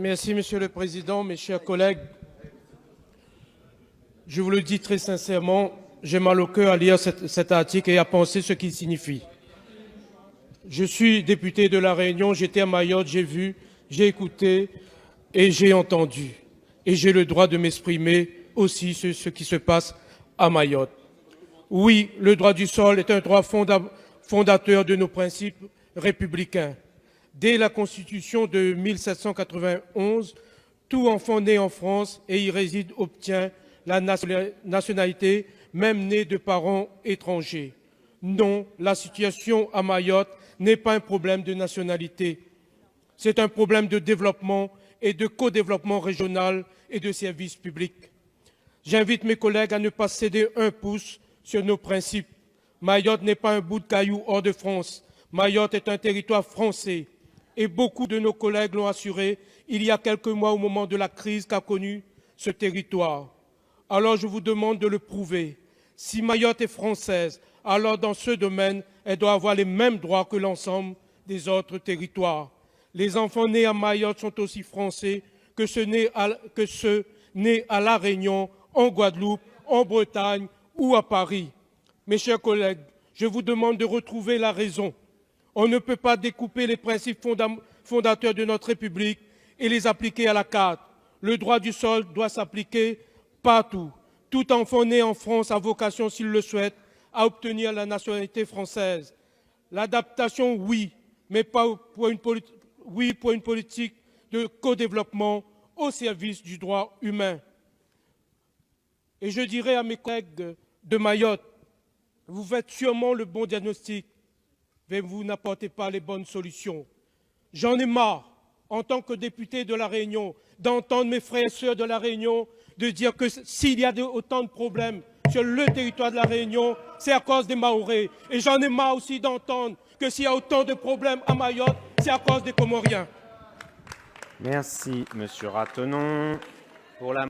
Merci, Monsieur le Président, mes chers collègues. Je vous le dis très sincèrement, j'ai mal au cœur à lire cet article et à penser ce qu'il signifie. Je suis député de La Réunion, j'étais à Mayotte, j'ai vu, j'ai écouté et j'ai entendu. Et j'ai le droit de m'exprimer aussi sur ce qui se passe à Mayotte. Oui, le droit du sol est un droit fondateur de nos principes républicains. Dès la Constitution de 1791, tout enfant né en France et y réside obtient la nationalité, même né de parents étrangers. Non, la situation à Mayotte n'est pas un problème de nationalité. C'est un problème de développement et de co-développement régional et de services publics. J'invite mes collègues à ne pas céder un pouce sur nos principes. Mayotte n'est pas un bout de caillou hors de France. Mayotte est un territoire français. Et beaucoup de nos collègues l'ont assuré il y a quelques mois au moment de la crise qu'a connue ce territoire. Alors je vous demande de le prouver. Si Mayotte est française, alors dans ce domaine, elle doit avoir les mêmes droits que l'ensemble des autres territoires. Les enfants nés à Mayotte sont aussi français que ceux nés à La Réunion, en Guadeloupe, en Bretagne ou à Paris. Mes chers collègues, je vous demande de retrouver la raison. On ne peut pas découper les principes fondateurs de notre République et les appliquer à la carte. Le droit du sol doit s'appliquer partout. Tout enfant né en France a vocation, s'il le souhaite, à obtenir la nationalité française. L'adaptation, oui, mais pas pour une politique de co-développement au service du droit humain. Et je dirais à mes collègues de Mayotte, vous faites sûrement le bon diagnostic, mais vous n'apportez pas les bonnes solutions. J'en ai marre, en tant que député de La Réunion, d'entendre mes frères et sœurs de La Réunion de dire que s'il y a autant de problèmes sur le territoire de La Réunion, c'est à cause des Mahorais. Et j'en ai marre aussi d'entendre que s'il y a autant de problèmes à Mayotte, c'est à cause des Comoriens. Merci, Monsieur Ratenon. Pour la